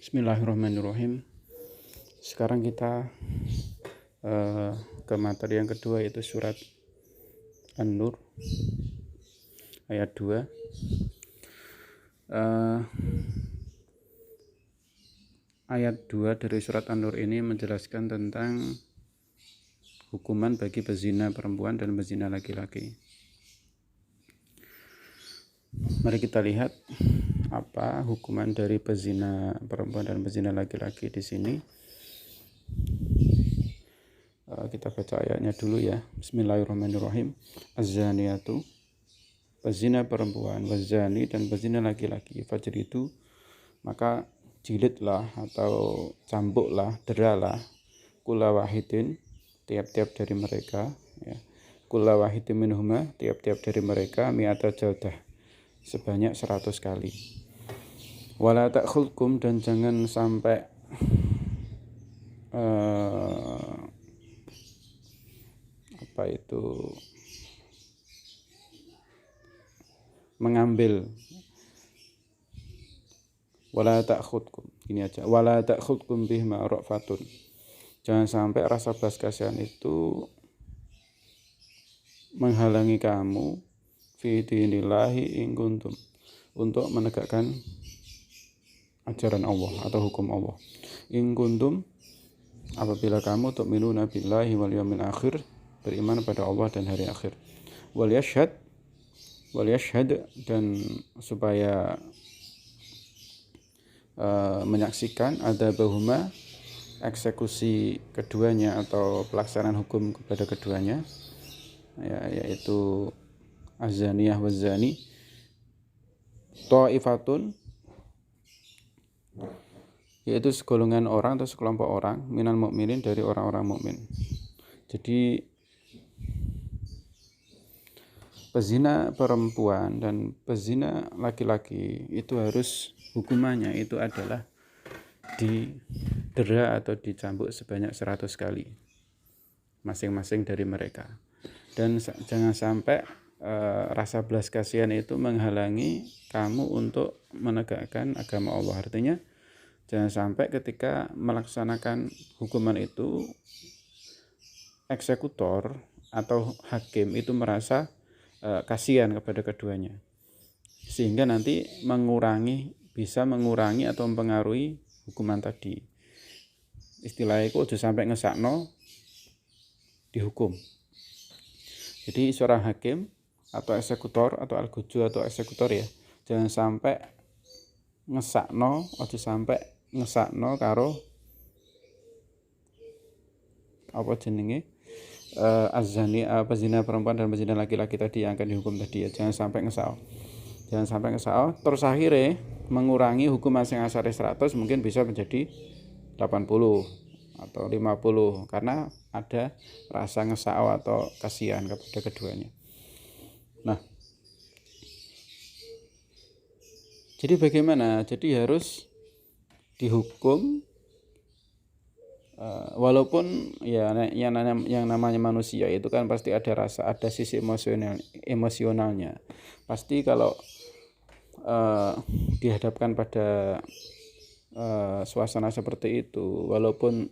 Bismillahirrahmanirrahim. Sekarang kita ke materi yang kedua, yaitu surat An-Nur ayat 2. Ayat 2 dari surat An-Nur ini menjelaskan tentang hukuman bagi pezina perempuan dan pezina laki-laki. Mari kita lihat apa hukuman dari pezina perempuan dan pezina laki-laki di sini. Kita baca ayatnya dulu ya. Bismillahirrahmanirrahim. Az-zaniyatu, pezina perempuan, wazani, dan pezina laki-laki, fajridu, maka jilidlah atau cambuklah, deralah, kulla wahidin, tiap-tiap dari mereka, ya. Kulla wahidin minhuma, tiap-tiap dari mereka, mi'ata jaldah, sebanyak 100 kali. Wala ta'khudkum, dan jangan sampai mengambil. Wala ta'khudkum, ini aja. Wala ta'khudkum bihma ra'fatun, jangan sampai rasa belas kasihan itu menghalangi kamu fi dinillahi in kuntum, untuk menegakkan ajaran Allah atau hukum Allah. In kuntum, apabila kamu tu'minuna billahi wal yawmil akhir, beriman pada Allah dan hari akhir. Wal yashhad, dan supaya menyaksikan adzabahuma, eksekusi keduanya atau pelaksanaan hukum kepada keduanya, ya, yaitu az-zaniyah waz-zani, ta'ifatun, yaitu segolongan orang atau sekelompok orang, minal mukminin, dari orang-orang mukmin. Jadi pezina perempuan dan pezina laki-laki itu harus hukumannya itu adalah didera atau dicambuk sebanyak 100 kali masing-masing dari mereka. Dan jangan sampai rasa belas kasihan itu menghalangi kamu untuk menegakkan agama Allah. Artinya jangan sampai ketika melaksanakan hukuman itu eksekutor atau hakim itu merasa kasihan kepada keduanya, sehingga nanti bisa mengurangi atau mempengaruhi hukuman tadi. Istilahnya itu sampai ngesakno dihukum. Jadi seorang hakim atau eksekutor atau al-guju atau eksekutor, ya, jangan sampai ngesakno karo az-zani, pezina perempuan dan pezina laki-laki tadi yang akan dihukum tadi, ya. Jangan sampai ngesao terus akhirnya mengurangi hukuman yang asalnya 100 mungkin bisa menjadi 80 atau 50 karena ada rasa ngesao atau kasihan kepada keduanya. Nah, jadi bagaimana? Jadi harus dihukum walaupun ya yang namanya manusia itu kan pasti ada sisi emosionalnya. Pasti kalau dihadapkan pada suasana seperti itu, walaupun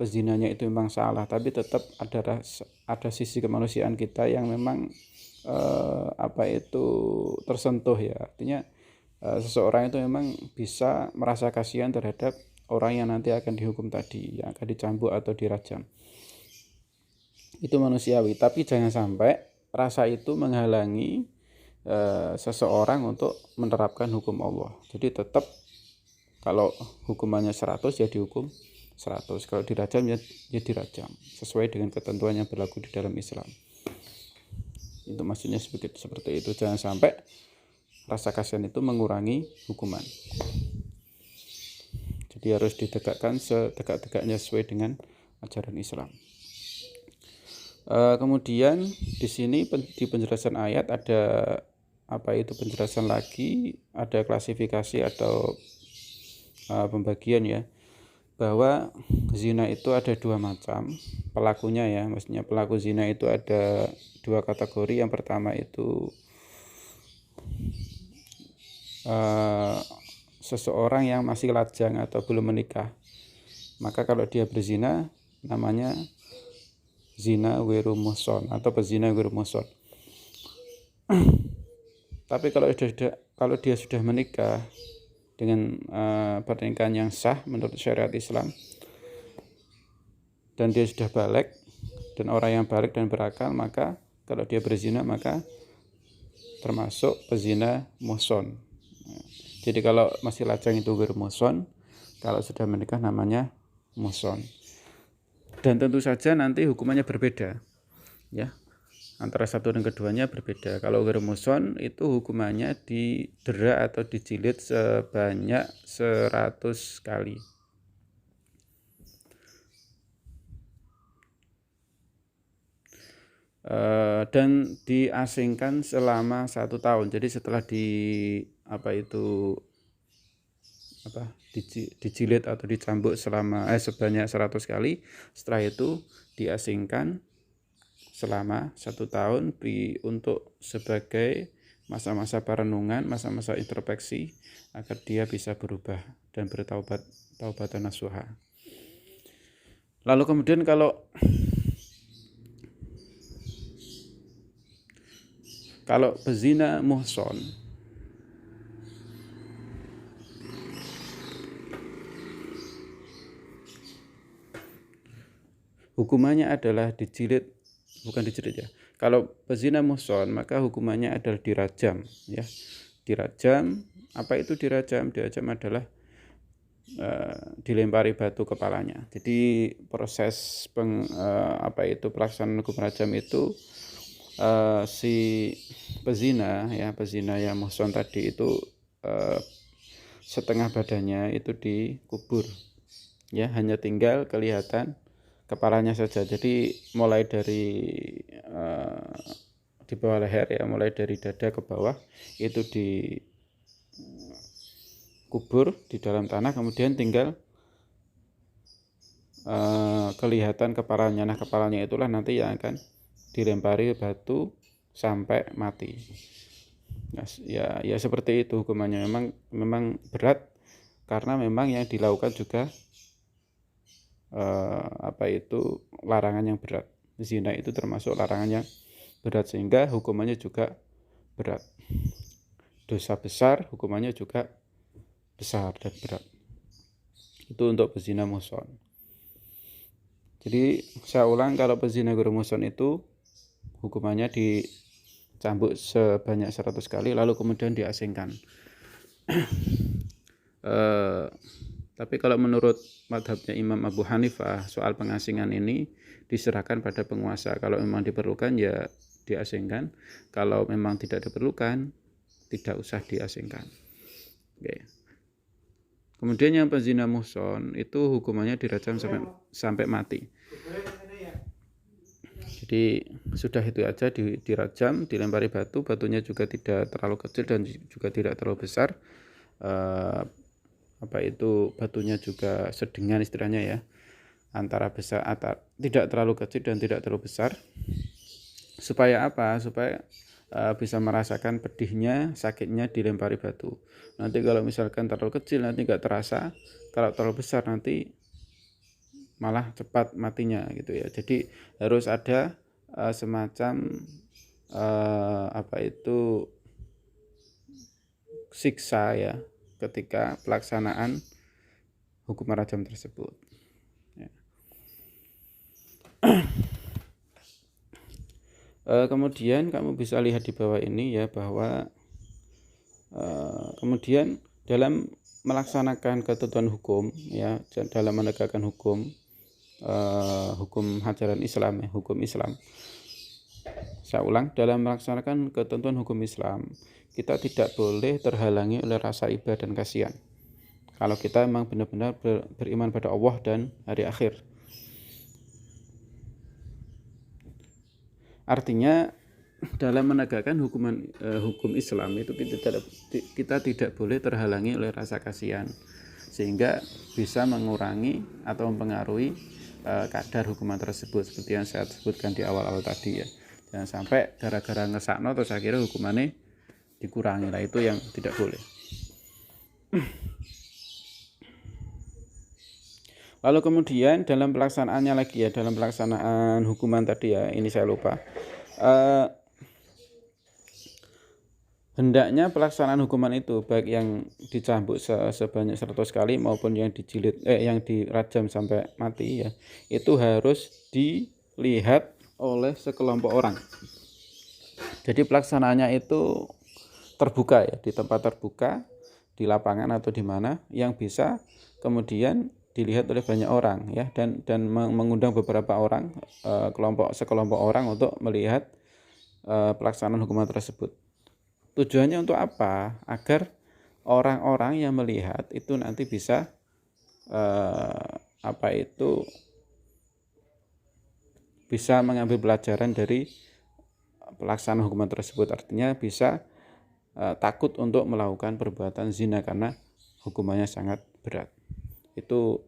pezinanya itu memang salah, tapi tetap ada sisi kemanusiaan kita yang memang tersentuh, ya. Artinya seseorang itu memang bisa merasa kasihan terhadap orang yang nanti akan dihukum tadi, yang akan dicambuk atau dirajam. Itu manusiawi, tapi jangan sampai rasa itu menghalangi seseorang untuk menerapkan hukum Allah. Jadi tetap kalau hukumannya 100 ya dihukum 100, kalau dirajam ya dirajam sesuai dengan ketentuan yang berlaku di dalam Islam. Itu maksudnya seperti itu. Jangan sampai rasa kasihan itu mengurangi hukuman. Jadi harus ditegakkan setegak-tegaknya sesuai dengan ajaran Islam. Kemudian di sini di penjelasan ayat ada penjelasan lagi, ada klasifikasi atau pembagian, ya, bahwa zina itu ada 2 macam pelakunya, ya. Maksudnya pelaku zina itu ada 2 kategori. Yang pertama itu seseorang yang masih lajang atau belum menikah, maka kalau dia berzina namanya zina ghairu muhsan atau pezina ghairu muhsan. Tapi kalau dia sudah menikah dengan pernikahan yang sah menurut syariat Islam, dan dia sudah balik, dan orang yang balik dan berakal, maka kalau dia berzina maka termasuk pezina muhsan. Jadi kalau masih lajang itu ghairu muhsan, kalau sudah menikah namanya muhsan. Dan tentu saja nanti hukumannya berbeda, ya, antara satu dan keduanya berbeda. Kalau ghairu muhsan itu hukumannya didera atau dijilid sebanyak 100 kali. Dan diasingkan selama 1 tahun. Jadi setelah dijilid atau dicambuk sebanyak 100 kali, setelah itu diasingkan selama 1 tahun untuk sebagai masa-masa perenungan, masa-masa introspeksi, agar dia bisa berubah dan bertaubatan nasuha. Lalu kemudian kalau pezina muhsan, hukumannya adalah dijilid, bukan dijilid ya. Kalau pezina muhsan maka hukumannya adalah dirajam, ya. Dirajam, apa itu dirajam? Dirajam adalah dilempari batu kepalanya. Jadi proses pelaksanaan hukum rajam itu si pezina yang muhsan tadi itu setengah badannya itu dikubur, ya, hanya tinggal kelihatan kepalanya saja. Jadi mulai dari di bawah leher, ya, mulai dari dada ke bawah itu dikubur di dalam tanah, kemudian tinggal kelihatan kepalanya. Nah, kepalanya itulah nanti yang akan dilempari batu sampai mati. Ya seperti itu hukumannya. Memang berat karena memang yang dilakukan juga larangan yang berat. Zina itu termasuk larangan yang berat, sehingga hukumannya juga berat. Dosa besar, hukumannya juga besar dan berat. Itu untuk pezina muhsan. Jadi saya ulang, kalau pezina ghairu muhsan itu hukumannya dicambuk sebanyak 100 kali lalu kemudian diasingkan. Tapi kalau menurut madhabnya Imam Abu Hanifah, soal pengasingan ini diserahkan pada penguasa. Kalau memang diperlukan ya diasingkan, kalau memang tidak diperlukan tidak usah diasingkan. Oke. Kemudian yang pezina muhsan itu hukumannya dirajam sampai mati. Jadi sudah itu aja, dirajam, dilempari batu, batunya juga tidak terlalu kecil dan juga tidak terlalu besar. Batunya juga sedengan istilahnya, ya, antara besar, tidak terlalu kecil dan tidak terlalu besar. Supaya apa? Supaya bisa merasakan pedihnya, sakitnya dilempari batu. Nanti kalau misalkan terlalu kecil nanti nggak terasa, kalau terlalu besar nanti malah cepat matinya gitu, ya. Jadi harus ada semacam siksa, ya, ketika pelaksanaan hukum rajam tersebut, ya. Kemudian kamu bisa lihat di bawah ini, ya, bahwa kemudian dalam melaksanakan ketentuan hukum, ya, dalam menegakkan hukum ajaran Islam, ya, hukum Islam. Saya ulang, dalam melaksanakan ketentuan hukum Islam, kita tidak boleh terhalangi oleh rasa iba dan kasihan. Kalau kita memang benar-benar beriman pada Allah dan hari akhir. Artinya dalam menegakkan hukum Islam itu kita tidak boleh terhalangi oleh rasa kasihan, sehingga bisa mengurangi atau mempengaruhi kadar hukuman tersebut, seperti yang saya sebutkan di awal-awal tadi, ya. Jangan sampai gara-gara ngesakno terus akhirnya hukumannya dikurangi. Lah itu yang tidak boleh. Lalu kemudian dalam pelaksanaannya lagi ya, dalam pelaksanaan hukuman tadi ya, ini saya lupa. Hendaknya pelaksanaan hukuman itu baik yang dicambuk sebanyak 100 kali maupun yang yang dirajam sampai mati ya, itu harus dilihat oleh sekelompok orang. Jadi pelaksanaannya itu terbuka ya, di tempat terbuka, di lapangan atau di mana yang bisa kemudian dilihat oleh banyak orang ya, dan mengundang beberapa orang, sekelompok orang untuk melihat pelaksanaan hukuman tersebut. Tujuannya untuk apa? Agar orang-orang yang melihat itu nanti bisa bisa mengambil pelajaran dari pelaksanaan hukuman tersebut. Artinya bisa takut untuk melakukan perbuatan zina karena hukumannya sangat berat. Itu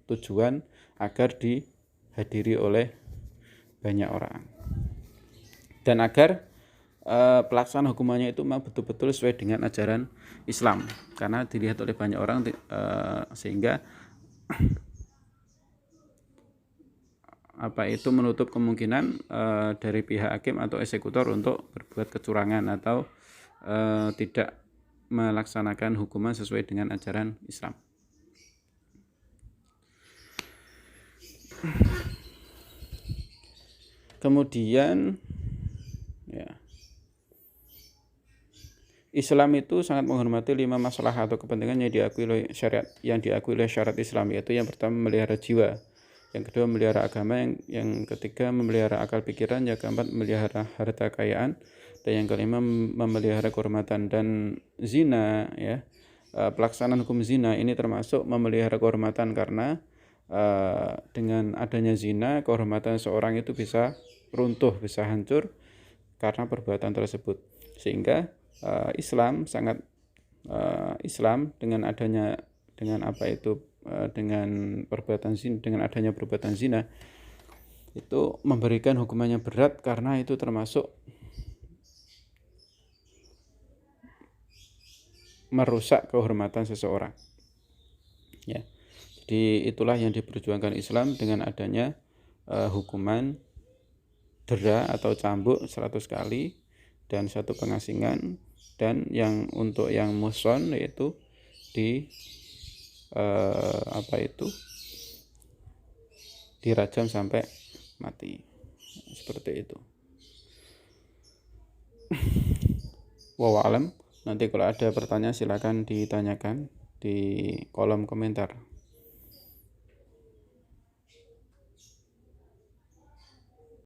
tujuan agar dihadiri oleh banyak orang. Dan agar pelaksanaan hukumannya itu memang betul-betul sesuai dengan ajaran Islam, karena dilihat oleh banyak orang sehingga menutup kemungkinan dari pihak hakim atau eksekutor untuk berbuat kecurangan atau tidak melaksanakan hukuman sesuai dengan ajaran Islam. Kemudian ya, Islam itu sangat menghormati 5 masalah atau kepentingan yang diakui oleh syariat Islam, yaitu yang pertama memelihara jiwa, yang kedua memelihara agama, yang ketiga memelihara akal pikiran, yang keempat memelihara harta kekayaan, dan yang kelima memelihara kehormatan. Dan zina ya, pelaksanaan hukum zina ini termasuk memelihara kehormatan, karena dengan adanya zina kehormatan seorang itu bisa runtuh, bisa hancur karena perbuatan tersebut. Sehingga Islam dengan adanya dengan adanya perbuatan zina itu memberikan hukumannya berat, karena itu termasuk merusak kehormatan seseorang ya. Jadi itulah yang diperjuangkan Islam dengan adanya hukuman dera atau cambuk 100 kali dan 1 pengasingan, dan yang untuk yang muhson yaitu dirajam sampai mati, seperti itu. Wallahu a'lam. Nanti kalau ada pertanyaan silakan ditanyakan di kolom komentar.